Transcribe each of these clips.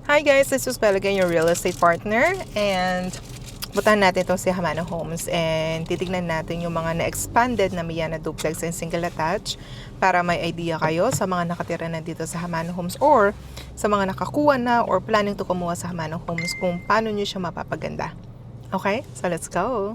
Hi guys, this is Bella again, your real estate partner, and puntahan natin ito si Hamano Homes and titignan natin yung mga na-expanded na Miana duplex and single attached para may idea kayo sa mga nakatira na dito sa Hamano Homes or sa mga nakakuha na or planning to kumuha sa Hamano Homes kung paano nyo siya mapapaganda. Okay, so let's go!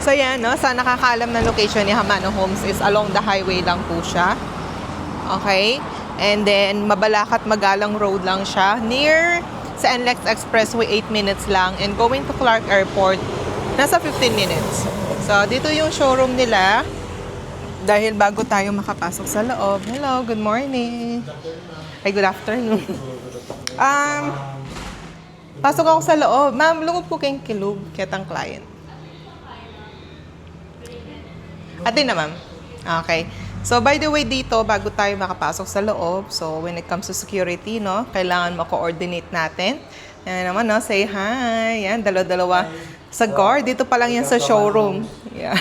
So yan, no? Sa nakakaalam na location ni Hamano Homes is along the highway lang po siya. Okay? And then, Mabalacat Magalang Road lang siya. Near sa NLEX Expressway, 8 minutes lang. And going to Clark Airport, nasa 15 minutes. So, dito yung showroom nila. Dahil bago tayo makapasok sa loob. Hello, good morning. Ay, good afternoon. Pasok ako sa loob. Ma'am, lungod po kayong kilog, ketang client. Atin na, ma'am. Okay. So, by the way, dito, bago tayo makapasok sa loob, so, when it comes to security, no, kailangan ma-coordinate natin. Yan naman, no, say hi. Yan, dalawa-dalawa. Sa guard, dito pa lang yan sa showroom. Yeah.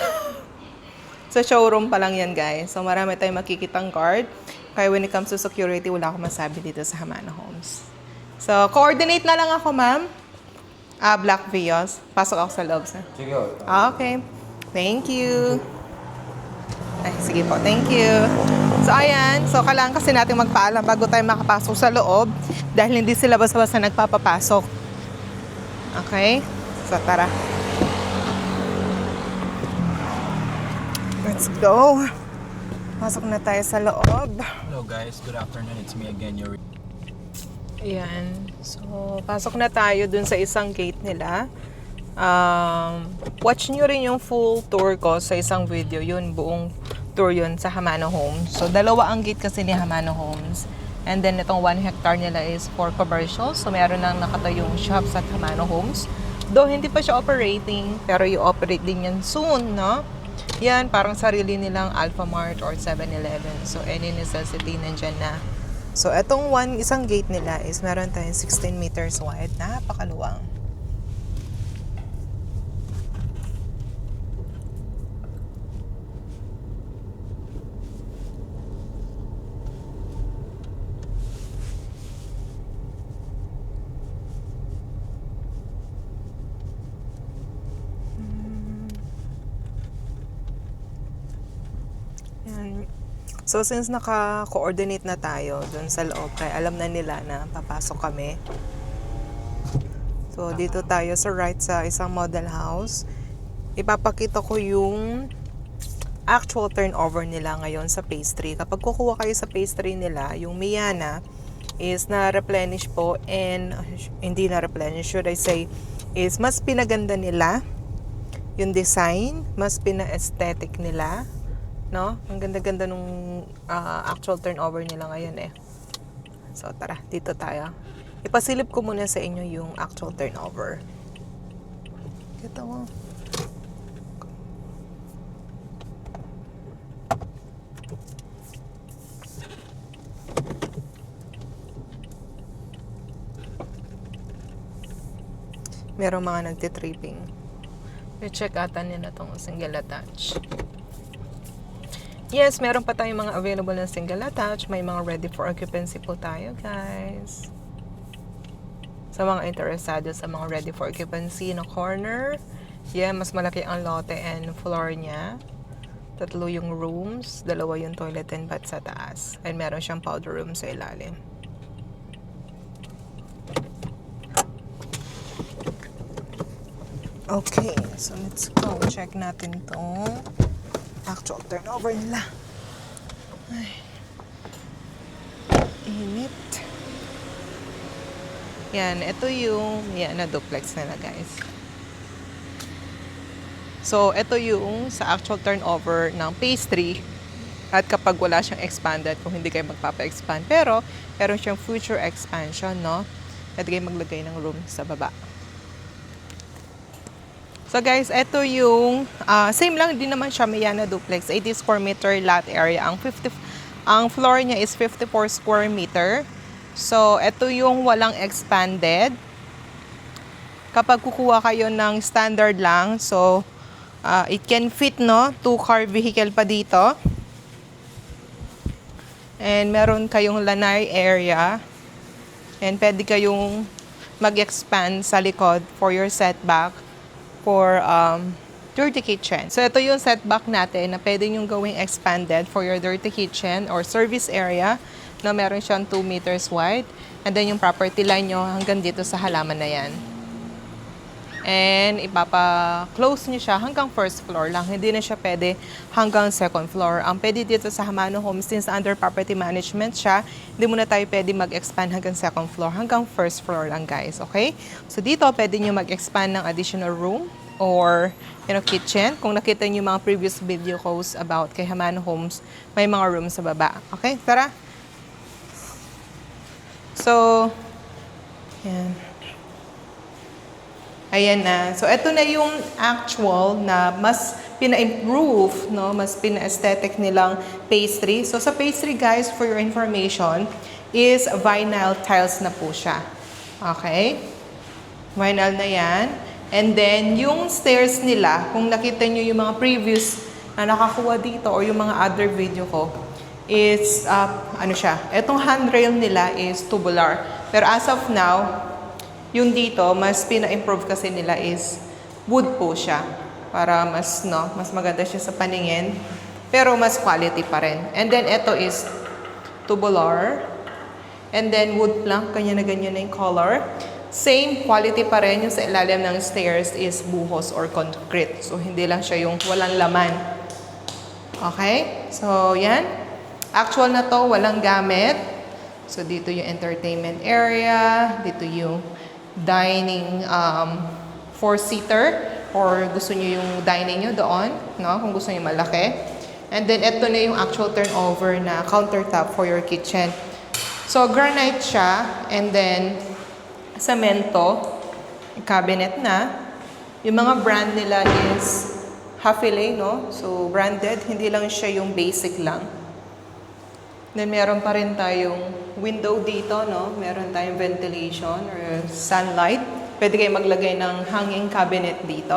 Sa showroom pa lang yan, guys. So, marami tayong makikitang guard. Kaya when it comes to security, wala akong masabi dito sa Hamano Homes. So, coordinate na lang ako, ma'am. Black Vios. Pasok ako sa loob, sir. Sige. Okay. Thank you. Ay, sige po. Thank you. So, ayan. So, kailangan kasi natin magpaalam bago tayo makapasok sa loob dahil hindi sila basta-basta nagpapapasok. Okay? So, tara. Let's go. Pasok na tayo sa loob. Hello guys, good afternoon. It's me again, your... Ayan. So, pasok na tayo dun sa isang gate nila. Watch nyo rin yung full tour ko sa isang video. Yun, buong tour yun sa Hamano Homes. So, dalawa ang gate kasi ni Hamano Homes. And then, itong 1 hectare nila is for commercial. So, meron nang nakatayong shops at Hamano Homes. Though, hindi pa siya operating, pero i-operate din yan soon, no? Yan, parang sarili nilang Alphamart or 7-Eleven. So, any necessity nandyan na. So, itong isang gate nila is meron tayong 16 meters wide. Napakaluwang. So, since naka-coordinate na tayo dun sa loob, kaya alam na nila na papasok kami. So, dito tayo sa right sa isang model house. Ipapakita ko yung actual turnover nila ngayon sa phase 3. Kapag kukuha kayo sa phase 3 nila, yung Miana is na-replenish po and hindi na-replenish, should I say, is mas pinaganda nila yung design, mas pina-aesthetic nila. No? Ang ganda-ganda nung actual turnover nila ngayon eh. So, tara, dito tayo. Ipasilip ko muna sa inyo yung actual turnover. Kita mo. Merong mga nagtitripping. I-check ata nila tong single attach. Yes, meron pa tayong mga available na single attach. May mga ready for occupancy po tayo, guys. Sa mga interesado sa mga ready for occupancy na corner. Yeah, mas malaki ang lote and floor niya. 3 yung rooms, 2 yung toilet and bath sa taas. And meron siyang powder room sa ilalim. Okay, so let's go. Check natin tong actual turnover nila. Ay. Init. Yan, ito yung na duplex nila, guys. So, ito yung sa actual turnover ng pastry. At kapag wala siyang expanded, kung hindi kayo magpapa-expand. Pero, meron siyang future expansion, no? At kayo maglagay ng room sa baba. So guys, ito yung same lang din naman siya, Miyana duplex, 80 square meter lot area. Ang floor niya is 54 square meter. So ito yung walang expanded. Kapag kukuha kayo ng standard lang, so it can fit, no, 2-car vehicle pa dito. And meron kayong lanai area. And pwede kayong mag-expand sa likod for your setback for dirty kitchen. So, ito yung setback natin na pwede nyo gawing expanded for your dirty kitchen or service area na meron siyang 2 meters wide. And then, yung property line nyo hanggang dito sa halaman na yan. And, ipapa-close nyo siya hanggang first floor lang. Hindi na siya pwede hanggang second floor. Ang pwede dito sa Hamano Homes, since under property management siya, hindi muna tayo pwede mag-expand hanggang second floor. Hanggang first floor lang, guys. Okay? So, dito, pwede nyo mag-expand ng additional room or kitchen. Kung nakita nyo yung mga previous video codes about kay Hamano Homes, may mga room sa baba. Okay? Tara! So, yan. Ayan na. So, ito na yung actual na mas pina-improve, no? Mas pina-aesthetic nilang pastry. So, sa pastry, guys, for your information, is vinyl tiles na po siya. Okay? Vinyl na yan. And then, yung stairs nila, kung nakita nyo yung mga previous na nakakuha dito or yung mga other video ko, is, etong handrail nila is tubular. Pero as of now, yung dito, mas pina-improve kasi nila is wood po siya. Para mas maganda siya sa paningin. Pero mas quality pa rin. And then, ito is tubular. And then, wood plank. Ganyan na yung color. Same quality pa rin. Yung sa ilalim ng stairs is buhos or concrete. So, hindi lang siya yung walang laman. Okay? So, yan. Actual na to, walang gamit. So, dito yung entertainment area. Dito yung dining 4-seater or gusto nyo yung dining nyo doon, no? Kung gusto nyo malaki. And then, ito na yung actual turnover na countertop for your kitchen. So, granite siya. And then, semento. Cabinet na. Yung mga brand nila is Hafele, no? So, branded. Hindi lang siya yung basic lang. Then, meron pa rin tayong window dito, no? Meron tayong ventilation or sunlight. Pwede kayo maglagay ng hanging cabinet dito.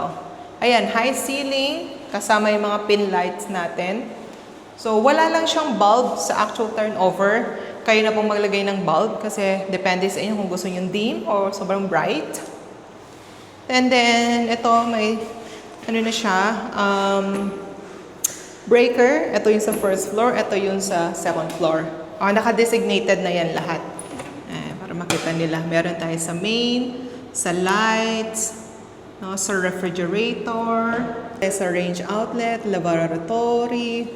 Ayan, high ceiling, kasama yung mga pin lights natin. So, wala lang siyang bulb sa actual turnover. Kayo na pong maglagay ng bulb kasi depende sa inyo kung gusto nyo dim or sobrang bright. And then, ito may, breaker. Ito yung sa first floor. Ito yung sa second floor. Naka-designated na yan lahat. Para makita nila. Meron tayo sa main, sa lights, no, sa refrigerator, sa range outlet, lavatory.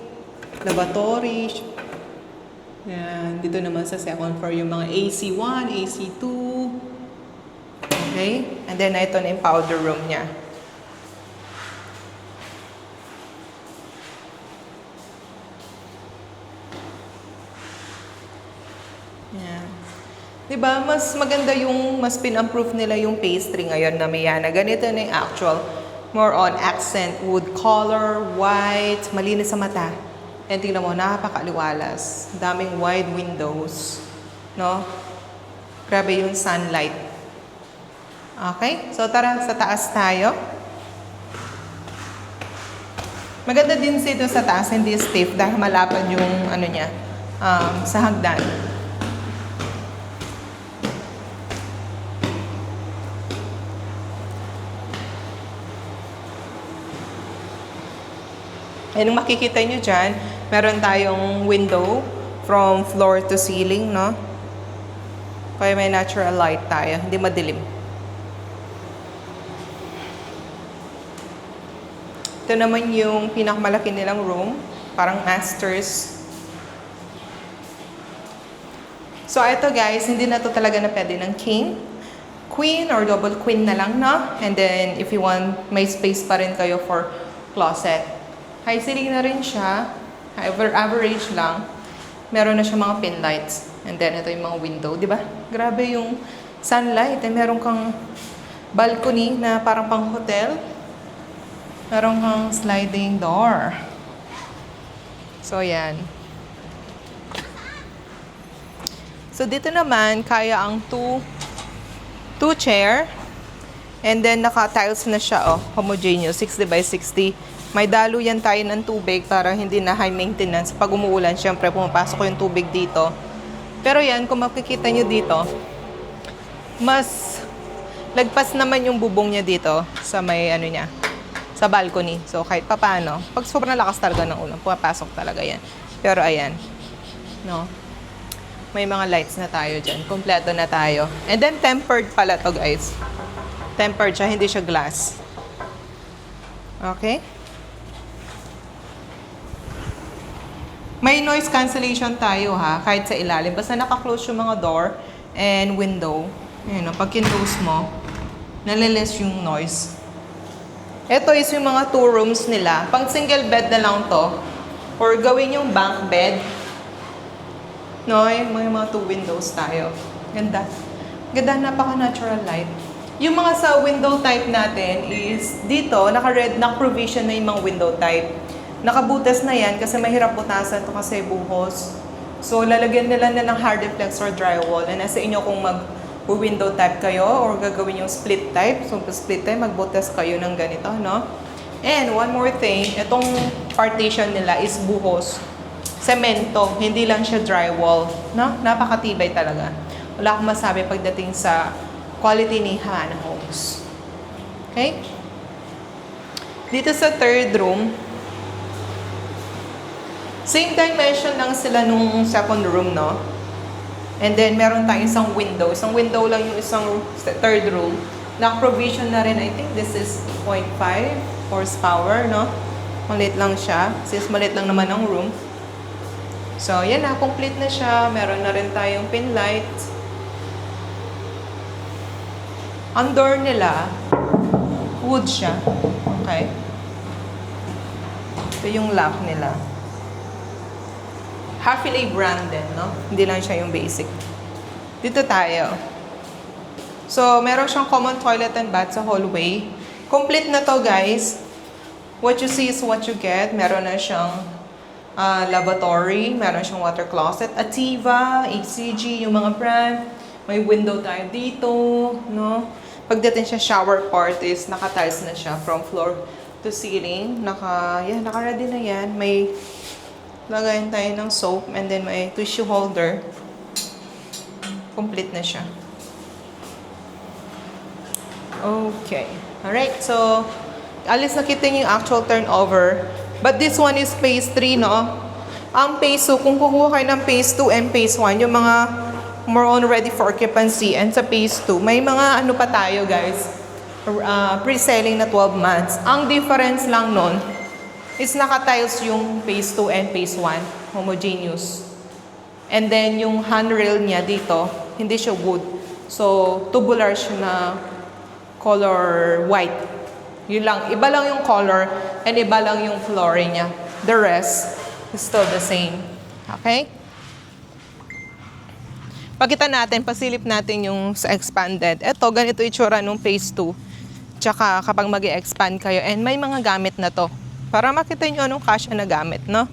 Yan. Dito naman sa second floor yung mga AC1, AC2. Okay? And then, ito na yung powder room niya. Yan. Diba, mas maganda yung, mas pin-improve nila yung pastry ngayon na Miyana. Ganito na yung actual. More on accent, wood color, white, malinis sa mata. And tingnan mo, napakaliwalas. Daming wide windows. No? Grabe yung sunlight. Okay? So, tara, sa taas tayo. Maganda din dito sa taas, hindi stiff dahil malapad yung ano niya, sa hagdan. And makikita nyo dyan, meron tayong window from floor to ceiling, no? Kaya may natural light tayo, hindi madilim. Ito naman yung pinakamalaki nilang room, parang masters. So ito guys, hindi na to talaga na pwede ng king, queen or double queen na lang, no? And then if you want, may space pa rin kayo for closet. High ceiling na rin siya, average lang. Meron na siya mga pin lights. And then ito yung mga window, di ba? Grabe yung sunlight. And meron kang balcony na parang pang hotel. Meron kang sliding door. So, yan. So, dito naman, kaya ang two chair. And then, naka-tiles na siya, oh. Homogeneous, 60 by 60. May daluyan tayo ng tubig para hindi na high maintenance. Pag umuulan, syempre, pumapasok yung tubig dito. Pero yan, kung makikita nyo dito, mas lagpas naman yung bubong niya dito sa may ano niya, sa balcony. So, kahit papaano, pag sobrang lakas talaga ng ulan, pumapasok talaga yan. Pero ayan, no? May mga lights na tayo dyan. Kompleto na tayo. And then, tempered pala to guys. Tempered siya, hindi siya glass. Okay? May noise cancellation tayo ha, kahit sa ilalim. Basta naka-close yung mga door and window. Ayan, pag kinlose mo, nalilis yung noise. Ito is yung mga 2 rooms nila. Pang single bed na lang to. Or gawin yung bunk bed. No, may mga 2 windows tayo. Ganda. Ganda, napaka-natural light. Yung mga sa window type natin is dito, naka-red na provision na yung mga window type. Nakabutas na yan kasi mahirap butasan to kasi buhos. So, lalagyan nila na ng hard flex or drywall. And nasa inyo kung mag-window type kayo or gagawin yung split type. So, split type, magbutas kayo ng ganito, no? And one more thing, itong partition nila is buhos. Semento, hindi lang siya drywall, no? Napakatibay talaga. Wala akong masabi pagdating sa quality ni Hana Homes. Okay? Dito sa third room, same dimension lang sila nung second room, no? And then, meron tayong isang window. Isang window lang yung isang third room. Naka-provision na rin, I think this is 0.5 horsepower, no? Maliit lang siya. Since maliit lang naman ang room. So, yan na. Complete na siya. Meron na rin tayong pin light. Ang door nila, wood siya. Okay? Ito yung lock nila. Happily branded, no? Hindi lang siya yung basic. Dito tayo. So, meron siyang common toilet and bath sa hallway. Complete na to, guys. What you see is what you get. Meron na siyang lavatory. Meron siyang water closet. Ativa, HCG, yung mga brand. May window tayo dito, no? Pagdating siya shower part is naka-tiles na siya from floor to ceiling. Naka-ready na yan. May lagayin tayo ng soap and then may tissue holder. Complete na siya. Okay. Alright, so alis na kita yung actual turnover. But this one is phase 3, no? Ang phase 2, kung kukuha kayo ng phase 2 and phase 1, yung mga more on ready for occupancy, and sa phase 2, may mga ano pa tayo, guys, pre-selling na 12 months. Ang difference lang nun is naka-tiles yung phase 2 and phase 1, homogeneous. And then yung handrail niya dito, hindi siya wood. So, tubular siya na color white. Yun lang. Iba lang yung color and iba lang yung flooring niya. The rest is still the same. Okay? Pakita natin, pasilip natin yung sa expanded. Ito, ganito itsura nung phase 2. Tsaka kapag mag-expand kayo. And may mga gamit na to. Para makita nyo anong kasya na gamit, no?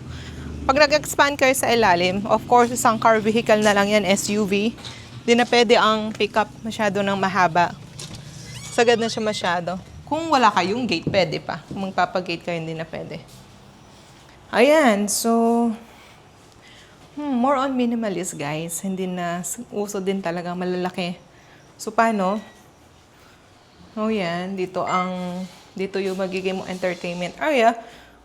Pag nag-expand kayo sa ilalim, of course, isang car vehicle na lang yan, SUV. Di na pwede ang pickup masyado ng mahaba. Sagad na siya masyado. Kung wala kayong gate, pwede pa. Kung magpapagate kayo, hindi na pwede. Ayan, so... more on minimalist, guys. Hindi na uso din talaga malalaki. So, paano? Oh, yan. Dito yung magiging mo entertainment area.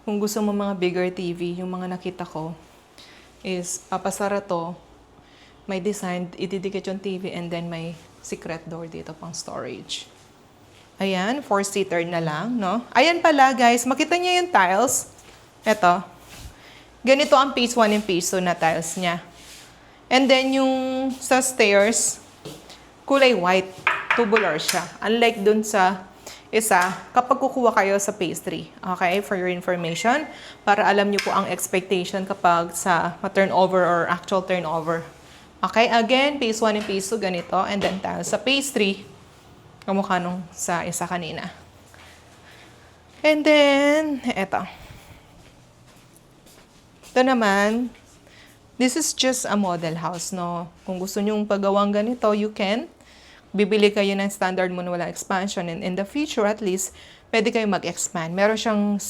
Kung gusto mo mga bigger TV, yung mga nakita ko, is papasara to. May design, ididikit yung TV, and then may secret door dito pang storage. Ayan, 4-seater na lang, no? Ayan pala, guys. Makita niyo yung tiles. Ito. Ganito ang phase 1 and phase 2 na tiles niya. And then, yung sa stairs, kulay white. Tubular siya. Unlike dun sa isa, kapag kukuha kayo sa phase 3. Okay? For your information. Para alam niyo po ang expectation kapag sa turnover or actual turnover. Okay? Again, phase 1 and phase 2, ganito. And then, tiles. Sa phase 3, kamukha nung sa isa kanina. And then, eto. Ito naman, this is just a model house, no? Kung gusto nyong paggawang ganito, you can. Bibili kayo ng standard mo na wala expansion. And in the future, at least, pwede kayo mag-expand. Meron siyang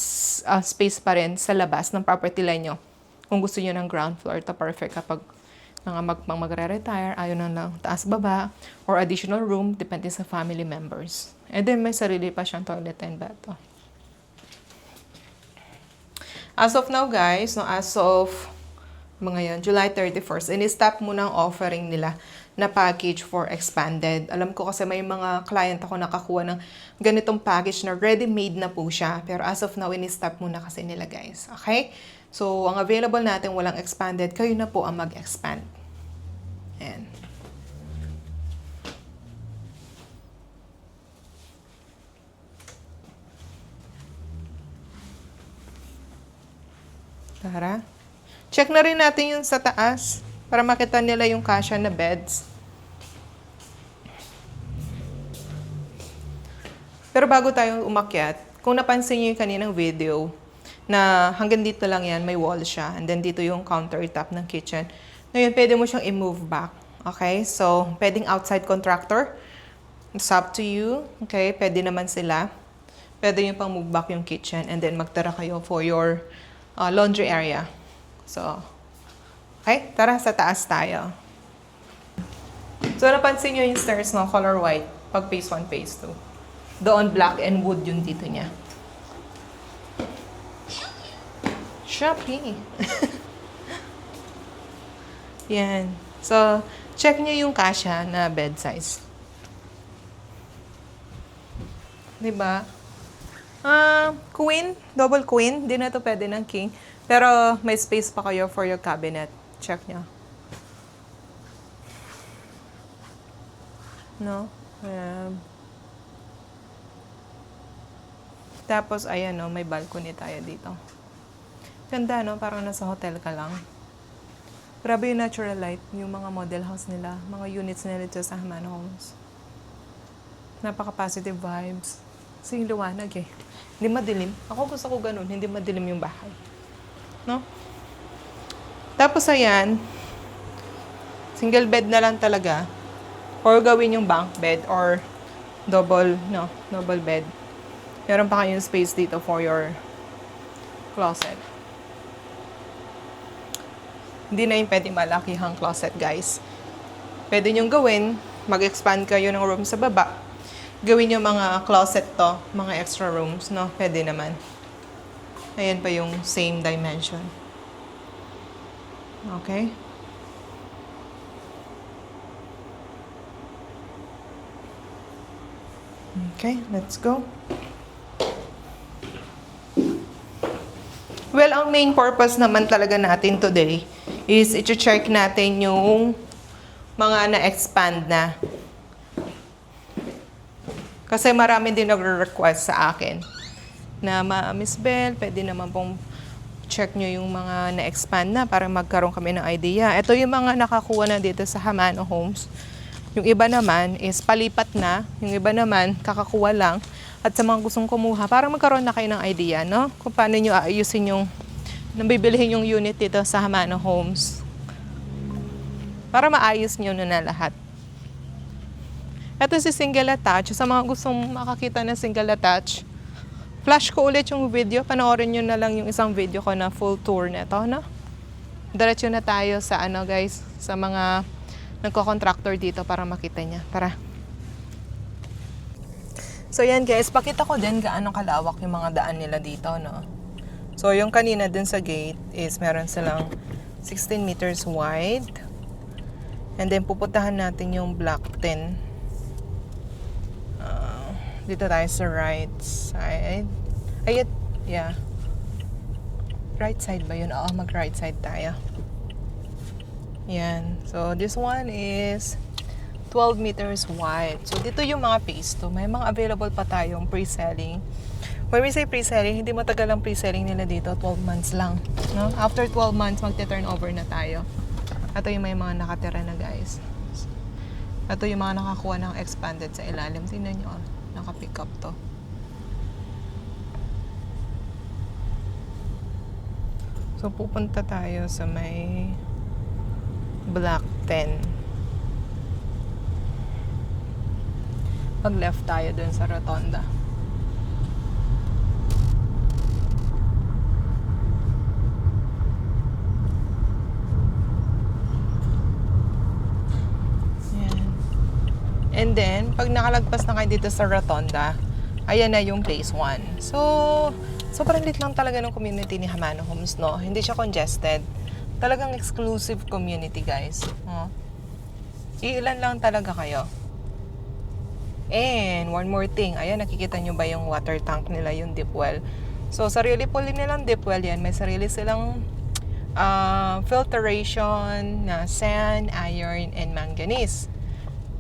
space pa rin sa labas ng property line nyo. Kung gusto nyo ng ground floor, ito perfect kapag magre-retire, ayaw na lang taas-baba, or additional room, depende sa family members. And then, may sarili pa siyang toilet and bath. As of now, guys, no, as of ngayon, July 31st, in-stop muna ang offering nila na package for expanded. Alam ko kasi may mga client ako nakakuha ng ganitong package na ready-made na po siya. Pero as of now, in-stop muna kasi nila, guys. Okay? So, ang available natin walang expanded, kayo na po ang mag-expand. Ayan. Tara. Check na rin natin yung sa taas para makita nila yung kasya na beds. Pero bago tayo umakyat, kung napansin niyo yung kaninang video, na hanggang dito lang yan, may wall siya. And then dito yung countertop ng kitchen. Ngayon, pwede mo siyang i-move back. Okay? So, pwedeng outside contractor. It's up to you. Okay? Pwede naman sila. Pwede yung pang move back yung kitchen. And then, magtira kayo for your laundry area. So, okay? Tara, sa taas tayo. So, napansin nyo yung stairs, no? Color white. Pag phase 1, phase 2. Doon, black and wood yung dito niya. Shopee. Yan. So, check nyo yung kasya na bed size. Diba? Queen, double queen. Di na to pwede ng king. Pero may space pa kayo for your cabinet. Check nyo. No? Tapos, ayan, no, may balcony tayo dito. Ganda, no? Parang nasa hotel ka lang. Grabe yung natural light, yung mga model house nila, mga units nila dito sa Hamana Homes. Napaka-positive vibes. Kasi yung liwanag eh. Hindi madilim. Ako gusto ko ganun, hindi madilim yung bahay. No? Tapos ayan, single bed na lang talaga. Or gawin yung bunk bed or double bed. Meron pa kayong space dito for your closet. Hindi na yung pwede malakihang closet, guys. Pwede nyo gawin, mag-expand kayo ng room sa baba. Gawin nyo mga closet to, mga extra rooms, no? Pwede naman. Ayan pa yung same dimension. Okay? Okay, let's go. Well, ang main purpose naman talaga natin today is i-check natin yung mga na-expand na. Kasi marami din nagre-request sa akin na Miss Belle, pwede naman pong check nyo yung mga na-expand na para magkaroon kami ng idea. Ito yung mga nakakuha na dito sa Hamana Homes. Yung iba naman is palipat na. Yung iba naman kakakuha lang. At sa mga gustong kumuha, para magkaroon na kayo ng idea, no? Kung paano nyo aayusin yung nabibilihin yung unit dito sa Hamana Homes. Para maayos nyo na lahat. Ito si single attach. Sa mga gustong makakita ng single attach, flash ko ulit yung video. Panoorin nyo na lang yung isang video ko na full tour nito, no? Diretso na tayo sa ano guys, sa mga nagko-contractor dito para makita niya. Tara. So yan guys, pakita ko din gaano kalawak yung mga daan nila dito, no? So yung kanina din sa gate is meron silang 16 meters wide. And then pupuntahan natin yung block 10. Dito tayo sa right side. Ayun, yeah. Right side ba yun? Oo, mag-right side tayo. Yan. So, this one is 12 meters wide. So, dito yung mga phase 2. May mga available pa tayong pre-selling. When we say pre-selling, hindi matagal ang pre-selling nila dito. 12 months lang. No? After 12 months, magte-turnover na tayo. Ito yung may mga nakatira na guys. Ito yung mga nakakuha ng expanded sa ilalim. Tingnan nyo. Naka-pick up to. So, pupunta tayo sa may block 10. Pag-left tayo dun sa rotonda. Yan. And then, pag nakalagpas na kayo dito sa rotonda, ayan na yung phase 1. So, sobrang lit lang talaga ng community ni Hamano Homes, no? Hindi siya congested. Talagang exclusive community, guys. Oh. Iilan lang talaga kayo. And, one more thing. Ayan, nakikita nyo ba yung water tank nila, yung deep well? So, sarili po nilang deep well yan. May sarili silang filtration na sand, iron, and manganese.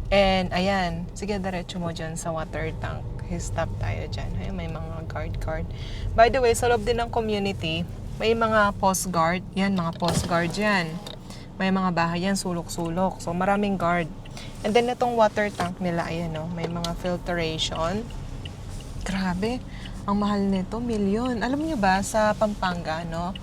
And, ayan. Sige, diretso mo dyan sa water tank. Stop tayo dyan. Ay, may mga guard. By the way, sa loob din ng community, may mga post guard. Yan, mga post guard yan. May mga bahay yan, sulok-sulok. So, maraming guard. And then, itong water tank nila, ayan, no, may mga filtration. Grabe, ang mahal nito, milyon. Alam niyo ba, sa Pampanga, no,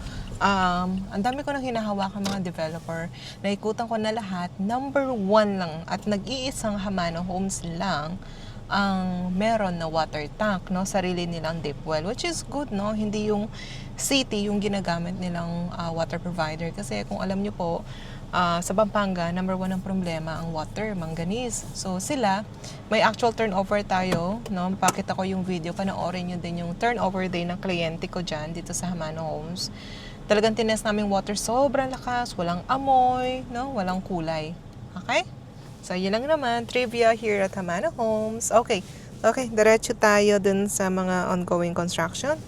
ang dami ko nang hinahawakan mga developer. Naikutan ko na lahat. Number 1 lang at nag-iisang Hamano Homes lang ang meron na water tank, no, sarili nilang deep well, which is good, no, hindi yung city yung ginagamit nilang water provider. Kasi kung alam nyo po, sa Pampanga, number 1 ang problema ang water, manganese. So sila, may actual turnover tayo, no, pakita ko yung video, panoorin nyo din yung turnover day ng kliyente ko dyan dito sa Hamano Homes. Talagang tinest namin water, sobrang lakas, walang amoy, no, walang kulay. Okay? So, yun lang naman. Trivia here at Hamano Homes. Okay, diretso tayo dun sa mga ongoing construction.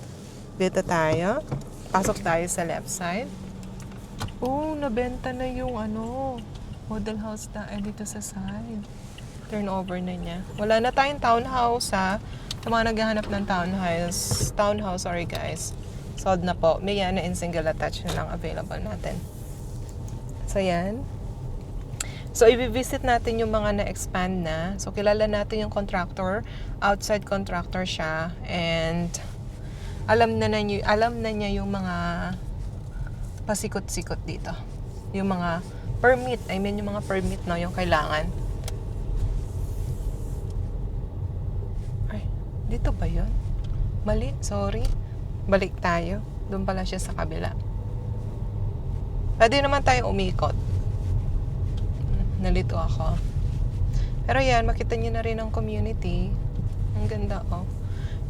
Dito tayo. Pasok tayo sa left side. Nabenta na yung model house na dito sa side. Turnover na niya. Wala na tayong townhouse, ha. Sa mga naghahanap ng townhouse, sorry guys. Sold na po. May yan na in single attach na lang available natin. So, yan. So, i-visit natin yung mga na-expand na. So, kilala natin yung contractor. Outside contractor siya. And, alam na niya yung mga pasikot-sikot dito. Yung mga permit. I mean, yung mga permit, no, yung kailangan. Ay, dito ba yun? Mali, sorry. Balik tayo. Doon pala siya sa kabila. Pwede naman tayong umikot. Nalito ako. Pero yan, makita nyo na rin ang community. Ang ganda, oh.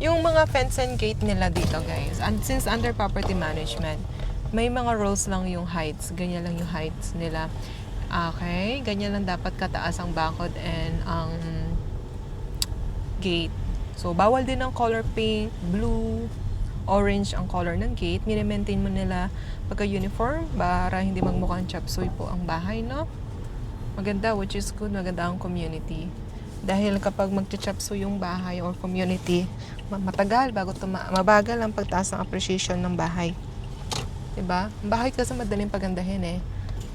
Yung mga fence and gate nila dito, guys. And since under property management, may mga rules lang yung heights. Ganyan lang yung heights nila. Okay? Ganyan lang dapat kataas ang bakod and ang gate. So, bawal din ang color pink, blue, orange ang color ng gate. Mini-maintain mo nila pagka-uniform para hindi magmukhang chop suey po ang bahay, no? Maganda, which is good. Maganda ang community. Dahil kapag mag-chapso yung bahay or community, matagal bago mabagal ang pagtaas ng appreciation ng bahay. Diba? Ang bahay kasi madaling pagandahin eh.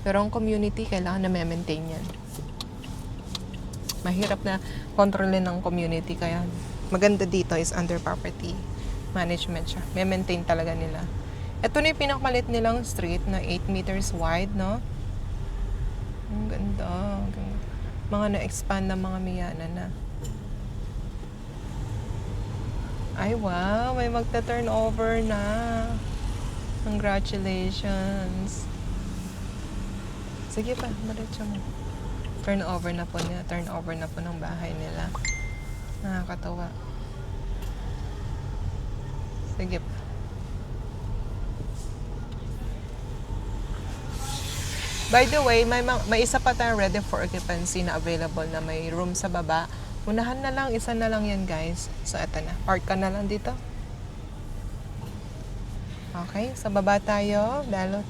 Pero ang community, kailangan na maintain yan. Mahirap na kontrolin ng community. Kaya maganda dito is under property management siya. Maintain talaga nila. Ito na yung pinakamalit nilang street na 8 meters wide, no? Ang ganda. Mga na-expand na mga Miyana na. Ay, wow. May magta-turnover na. Congratulations. Sige pa, diretso mo. Turnover na po niya. Turnover na po ng bahay nila. Nakakatawa. Sige pa. By the way, may isa pa tayong ready for occupancy na available na may room sa baba. Unahan na lang, isa na lang yan guys. So, eto na. Park ka na lang dito. Okay, sa baba tayo. Dalot.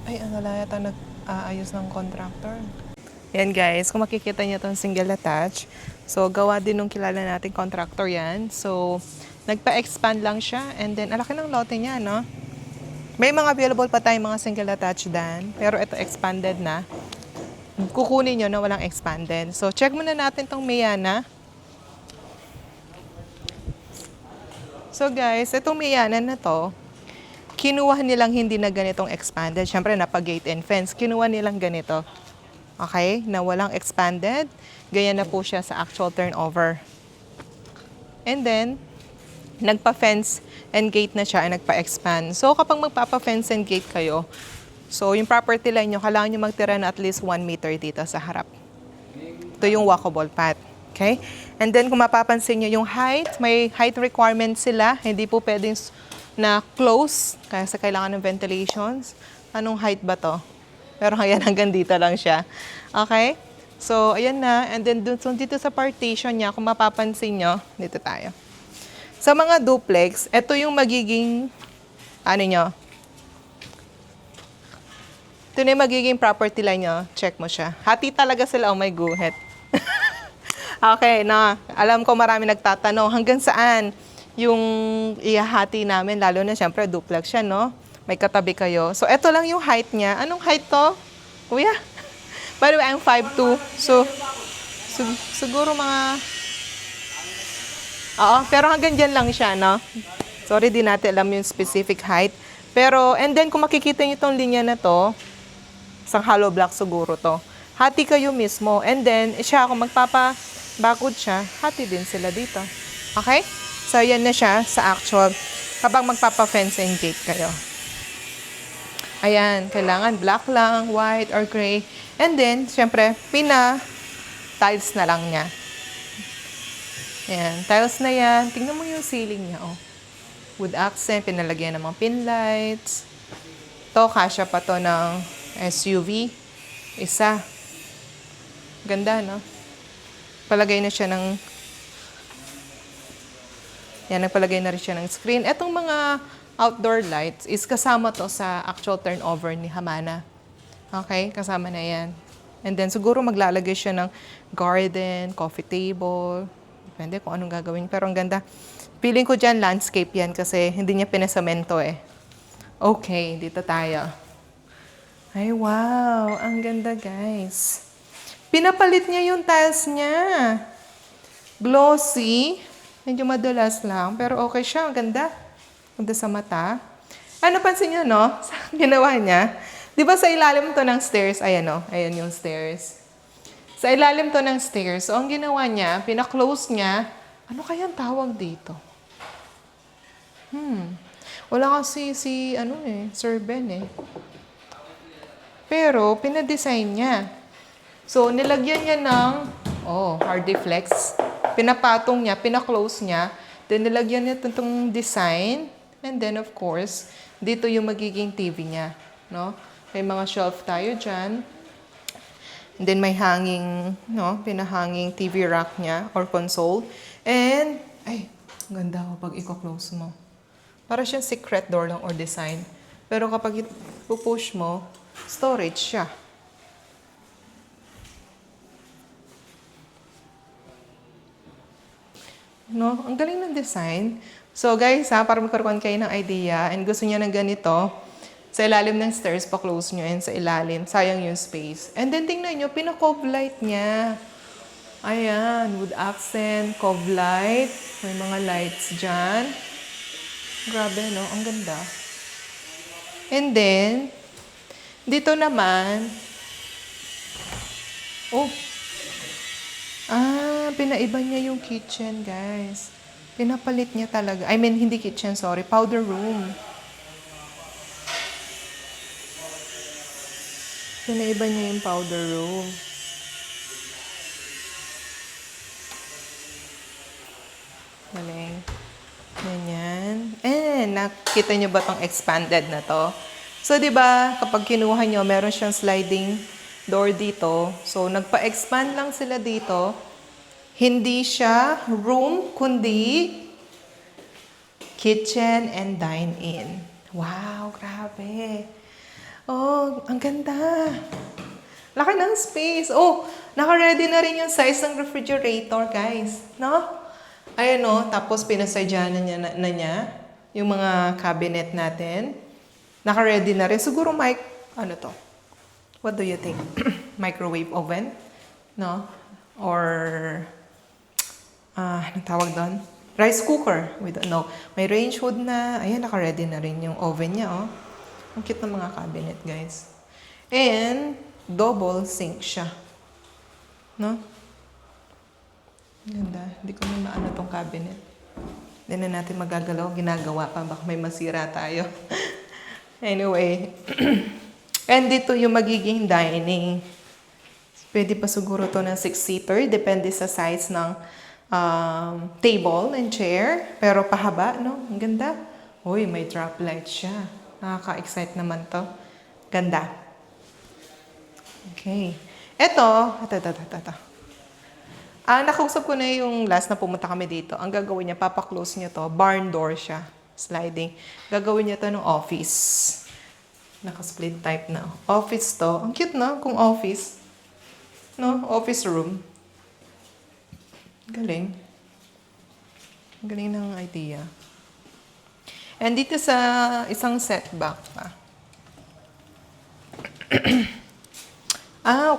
Ay, ang wala yata nag-aayos ng contractor. Yan guys, kung makikita niyo itong single attach. So, gawa din nung kilala nating contractor yan. So, nagpa-expand lang siya. And then, alaki ng lote niya, no? May mga available pa tayong mga single attach dan. Pero ito expanded na. Kukunin nyo na walang expanded. So, check muna natin tong Miyana. So, guys, itong Miyana na to, kinuha nilang hindi na ganitong expanded. Siyempre, napa-gate and fence. Kinuha nilang ganito. Okay? Na walang expanded. Ganyan na po siya sa actual turnover. And then, nagpa-fence and gate na siya ay nagpa-expand. So, kapag magpapa-fence and gate kayo, so yung property line nyo, kailangan nyo magtira na at least 1 meter dito sa harap. Ito yung walkable path. Okay? And then, kung mapapansin nyo yung height, may height requirement sila. Hindi po pwedeng na close, kasi kailangan ng ventilations. Anong height ba to? Pero ayan, hanggang dito lang siya. Okay? So, ayan na. And then, dito sa partition niya, kung mapapansin nyo, dito tayo. Sa mga duplex, ito yung magiging, ano nyo, ito na yung magiging property line nyo. Check mo siya. Hati talaga sila. Oh my guhet. Okay, na. Alam ko marami nagtatanong hanggang saan yung ihahati namin. Lalo na siyempre duplex siya, no? May katabi kayo. So, ito lang yung height niya. Anong height to? Kuya? By the way, I'm 5'2". So, siguro mga... Oo, pero hanggang dyan lang siya, no? Sorry, di natin alam yung specific height. Pero, and then kung makikita nyo itong linya na to, isang hollow block siguro to. Hati kayo mismo. And then, siya, kung magpapa-backward siya, hati din sila dito. Okay? So, yan na siya sa actual. Kapag magpapa-fence and gate kayo. Ayan, kailangan black lang, white, or gray. And then, syempre, tiles na lang niya. Ayan, tiles na yan. Tingnan mo yung ceiling niya, oh. Wood accent, pinalagyan ng mga pin lights. To, kasya pa to ng SUV. Isa. Ganda, no? Palagay na siya ng... Yan, nagpalagay na rin siya ng screen. Etong mga outdoor lights is kasama to sa actual turnover ni Hamana. Okay? Kasama na yan. And then, siguro maglalagay siya ng garden, coffee table. Depende kung anong gagawin. Pero ang ganda. Feeling ko dyan, landscape yan kasi hindi niya pinasamento eh. Okay, dito tayo. Ay, wow. Ang ganda, guys. Pinapalit niya yung tiles niya. Glossy. Medyo madulas lang. Pero okay siya. Ang ganda. Ganda sa mata. Ano pansin niyo, no? Ginawa niya. Di ba sa ilalim to ng stairs? Ayan, no? Ayan yung stairs. Sa ilalim to ng stairs. So, ang ginawa niya, pina-close niya. Ano kaya ang tawag dito? Wala kasi Sir Ben eh. Pero, pinadesign niya. So, nilagyan niya ng, Hardiflex. Pinapatong niya, pina-close niya. Then, nilagyan niya itong design. And then, of course, dito yung magiging TV niya. No? May mga shelf tayo dyan. And then, may hanging, pinahanging TV rack niya or console. And, ay, ganda pag i-close mo. Para siyang secret door lang or design. Pero kapag i-push mo, storage siya. No? Ang galing ng design. So guys, para magkaroon kayo ng idea and gusto niya ng ganito, sa ilalim ng stairs, pa-close nyo and sa ilalim, sayang yung space. And then tingnan nyo, pina-cove light niya. Ayan, wood accent, cove light. May mga lights dyan. Grabe, no? Ang ganda. And then, dito naman, pinaiba niya yung kitchen, guys. Pinapalit niya talaga. I mean, hindi kitchen, sorry. Powder room. Pinaiba niya yung powder room. Galing. Ganyan. Nakita niyo ba tong expanded na to? So, di ba, kapag kinuha niyo, meron siyang sliding door dito. So, nagpa-expand lang sila dito. Hindi siya room, kundi kitchen and dine-in. Wow, grabe. Oh, ang ganda. Laki ng space. Oh, naka-ready na rin yung size ng refrigerator, guys. No? Ayan o, tapos pinasadya na niya yung mga cabinet natin. Naka-ready na rin. Siguro ano to? What do you think? Microwave oven? No? Or, anong tawag doon? Rice cooker. We don't know. May range hood na. Ayan, naka-ready na rin yung oven niya, oh. Ang cute ng mga cabinet, guys. And, double sink siya. No? Ganda. Hindi ko na maano tong cabinet. Hindi na natin magagalaw. Ginagawa pa. Baka may masira tayo. Anyway. And dito yung magiging dining. Pwede pa siguro to ng 6-seater. Depende sa size ng table and chair. Pero pahaba, no? Ang ganda. Uy, may drop light siya. Nakaka-excite naman to. Ganda. Okay. Ito. Nakausap ko na yung last na pumunta kami dito. Ang gagawin niya, papaklose niya to. Barn door siya. Sliding. Gagawin niya to ng office. Naka-split type na. Office to. Ang cute, no? Kung office. No? Office room. Galing. Galing ng idea. And dito sa isang setback pa.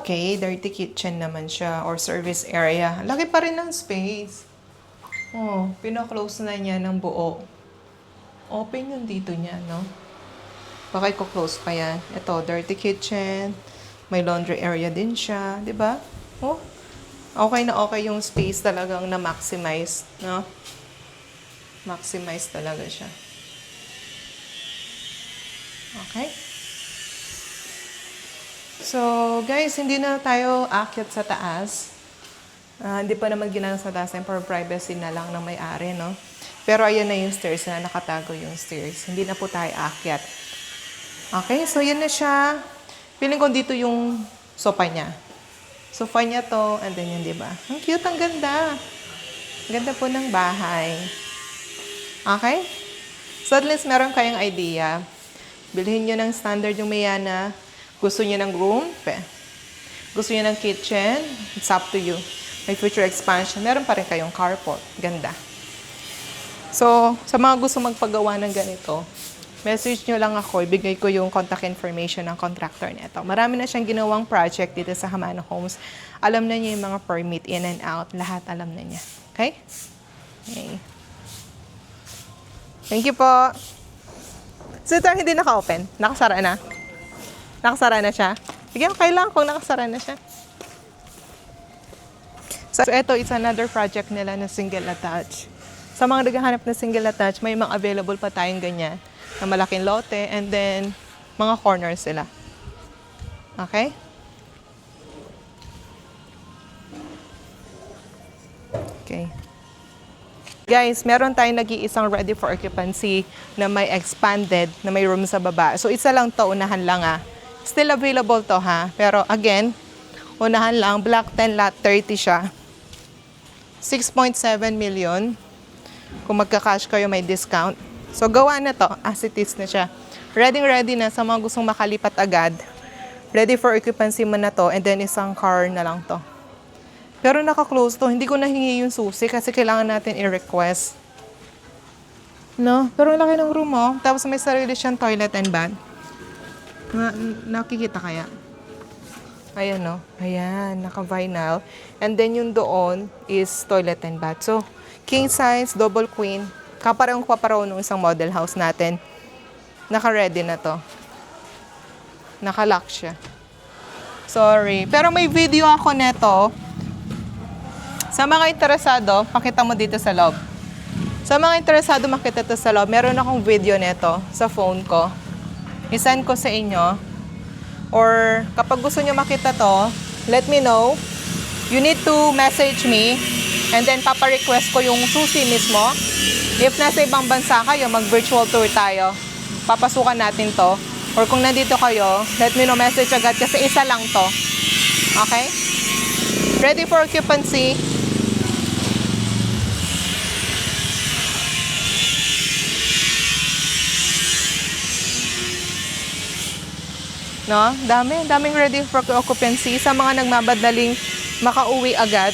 Okay. Dirty kitchen naman siya or service area. Laki pa rin ng space. Oh, pinaklose na niya ng buo. Open yung dito niya, no? Baka i-close pa yan. Ito, dirty kitchen. May laundry area din siya. 'Di ba? Oh, okay na okay yung space talagang na-maximize, no? Maximize talaga siya. Okay? So, guys, hindi na tayo aakyat sa taas. Hindi pa naman ginagawa sa taas for privacy na lang ng may-ari, no? Pero ayan na yung stairs na nakatago yung stairs. Hindi na po tayo aakyat. Okay? So, yan na siya. Feeling ko dito yung sofa niya. Sofa niya to, and then yun, di ba? Ang cute, ang ganda. Ang ganda po ng bahay. Okay? So, at least meron kayong idea. Bilhin nyo ng standard yung Mayana. Gusto niyo ng room? Gusto niyo ng kitchen? It's up to you. May future expansion. Meron pa rin kayong carport. Ganda. So, sa mga gusto magpagawa ng ganito, message nyo lang ako. Ibigay ko yung contact information ng contractor nito. Marami na siyang ginawang project dito sa Hamano Homes. Alam na niya yung mga permit in and out. Lahat alam na niya. Okay? Okay. Thank you po. So, ito hindi naka-open. Nakasara na. Nakasara na siya. Sige, okay lang kung nakasara na siya. So, ito is another project nila na single attach. Sa mga naghahanap na single attach, may mga available pa tayong ganyan na malaking lote and then mga corners sila. Okay? Okay. Guys, meron tayong nag-iisang ready for occupancy na may expanded, na may room sa baba. So, isa lang to, unahan lang Still available to Pero again, unahan lang, block 10 lot 30 siya. 6.7 million. Kung magka-cash kayo, may discount. So, gawa na to. As it is na siya. Ready na sa mga gustong makalipat agad. Ready for occupancy mo na to. And then, isang car na lang to. Pero naka-close to. Hindi ko nahingi yung susi kasi kailangan natin i-request. No? Pero laki ng room, oh. Tapos may sarili siyang toilet and bath. Nakikita kaya? Ayan, no? Ayan, naka-vinyl. And then yung doon is toilet and bath. So, king size, double queen. Kaparehong nung isang model house natin. Naka-ready na to. Naka-lock siya. Sorry. Pero may video ako neto. Sa mga interesado, pakita mo dito sa loob. Sa mga interesado makita to sa loob, meron akong video nito sa phone ko. I-send ko sa inyo. Or kapag gusto nyo makita to, let me know. You need to message me and then papa-request ko yung susi mismo. If nasa ibang bansa kayo, mag-virtual tour tayo. Papasukan natin to. Or kung nandito kayo, let me know, message agad kasi isa lang to. Okay? Ready for occupancy? No? Daming ready for occupancy. Sa mga nagmamadaling makauwi agad,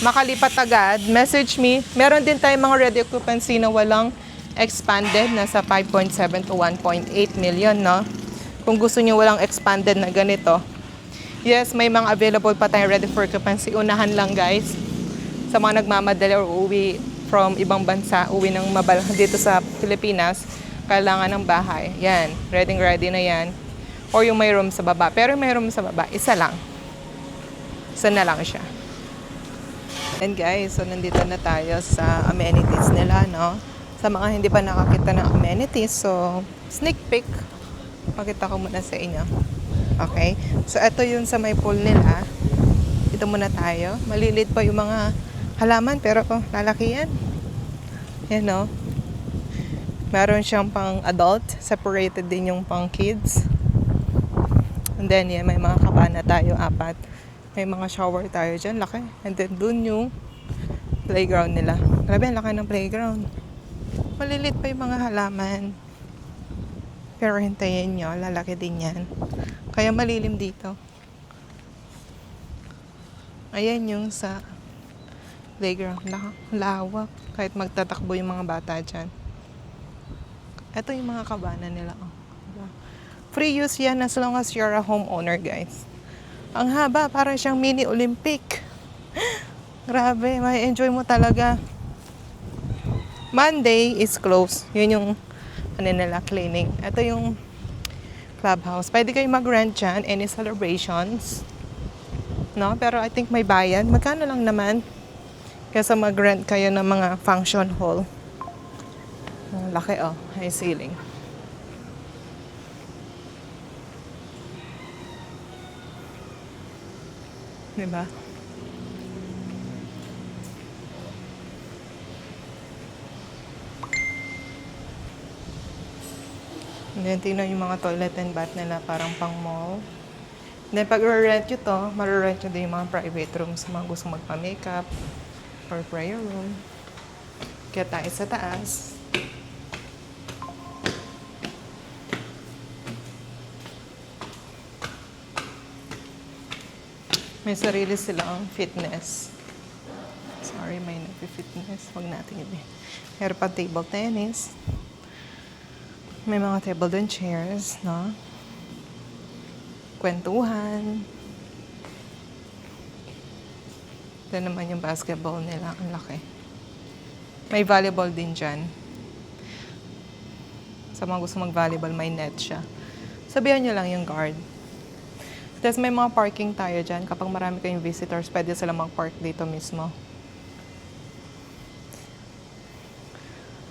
makalipat agad, message me. Meron din tayong mga ready occupancy na walang expanded, nasa 5.7 to 1.8 million, no? Kung gusto niyo walang expanded na ganito, yes, may mga available pa tayong ready for occupancy. Unahan lang, guys. Sa mga nagmamadali or uwi from ibang bansa, uwi ng dito sa Pilipinas, kailangan ng bahay. Yan, ready na yan. Or yung may room sa baba. Pero yung may room sa baba, isa lang. Isa na lang siya. And guys, so nandito na tayo sa amenities nila, no? Sa mga hindi pa nakakita ng amenities, so sneak peek. Pakita ko muna sa inyo. Okay? So ito yung sa may pool nila. Dito muna tayo. Malilit pa yung mga halaman, pero lalaki yan. Yan, no? Meron siyang pang adult. Separated din yung pang kids. And then, yeah, may mga kabana tayo, 4. May mga shower tayo dyan, laki. And then, dun yung playground nila. Grabe, ang laki ng playground. Malilit pa yung mga halaman. Pero hintayin nyo, lalaki din yan. Kaya malilim dito. Ayan yung sa playground. Lawak. Kahit magtatakbo yung mga bata dyan. Ito yung mga kabana nila. Free use yan as long as you're a homeowner, guys. Ang haba, parang siyang mini Olympic. Grabe, may enjoy mo talaga. Monday is closed. Yun yung nila, cleaning. Ito yung clubhouse. Pwede kayo mag-rent dyan, any celebrations. No? Pero I think may bayad. Magkano lang naman? Kesa mag-rent kayo ng mga function hall. Laki, high ceiling. Diba? And then, tingnan yung mga toilet and bath nila, parang pang mall. And then, pag rent nyo to, mararent nyo din yung mga private rooms sa mga gusto magpa-makeup or prayer room. Kaya tayo sa taas. May sarili silang fitness. Sorry, may nag-fitness. Huwag natin yun. Meron pa table tennis. May mga table and chairs, no? Kwentuhan. Ito naman yung basketball nila. Ang laki. May volleyball din dyan. Sa mga gusto mag-volleyball, may net siya. Sabihan nyo lang yung guard. Tapos may mga parking tayo dyan. Kapag marami kayong visitors, pwede sila mag-park dito mismo.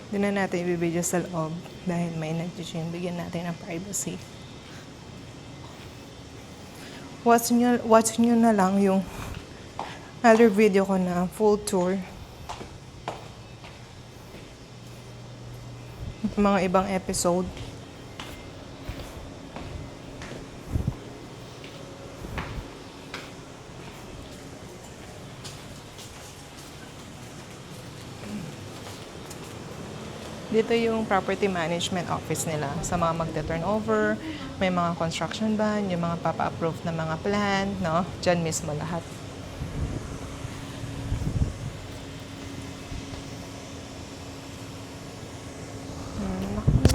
Hindi na natin ibibideo sa loob dahil may nag-gym. Bigyan natin ng privacy. Watch nyo na lang yung other video ko na full tour. Mga ibang episode. Dito yung property management office nila sa mga magta-turnover, may mga construction ban, yung mga papa-approve na mga plan, no? Diyan mismo lahat.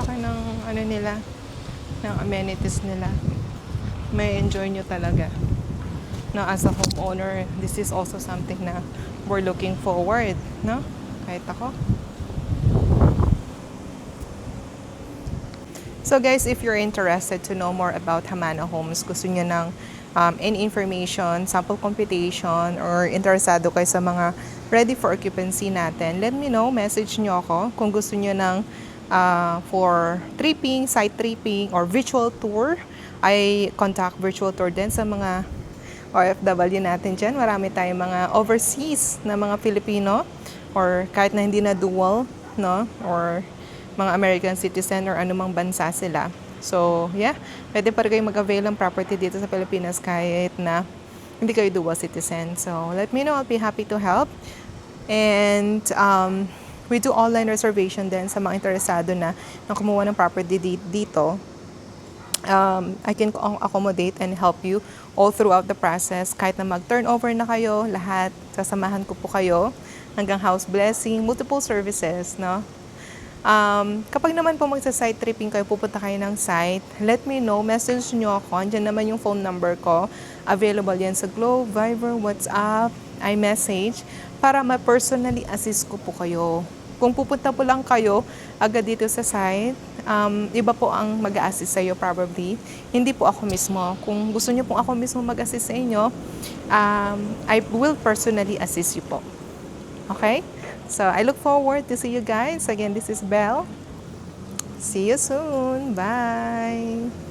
Laki ng ano nila, ng amenities nila. May enjoy nyo talaga. No, as a homeowner, this is also something na we're looking forward, no? Kahit ako. So guys, if you're interested to know more about Hamana Homes, gusto niyo ng any information, sample computation, or interesado kayo sa mga ready for occupancy natin, let me know, message nyo ako kung gusto nyo ng for tripping, site tripping, or virtual tour. I contact virtual tour din sa mga OFW natin dyan. Marami tayong mga overseas na mga Filipino or kahit na hindi na dual, no? Or mga American citizen or anumang bansa sila. So, yeah, pwede pa rin kayo mag-avail ng property dito sa Pilipinas kahit na hindi kayo dual citizen. So, let me know. I'll be happy to help. And we do online reservation din sa mga interesado na kumuha ng property dito. I can accommodate and help you all throughout the process. Kahit na mag-turnover na kayo, lahat, sasamahan ko po kayo hanggang house blessing, multiple services, no? Kapag naman po magsa-site tripping kayo, pupunta kayo ng site, let me know, message nyo ako. Andyan naman yung phone number ko. Available yan sa Globe, Viber, WhatsApp, iMessage, para ma-personally assist ko po kayo. Kung pupunta po lang kayo agad dito sa site, iba po ang mag-a-assist sa iyo probably. Hindi po ako mismo. Kung gusto niyo pong ako mismo mag-assist sa inyo, I will personally assist you po. Okay? So, I look forward to see you guys. Again, this is Belle. See you soon. Bye!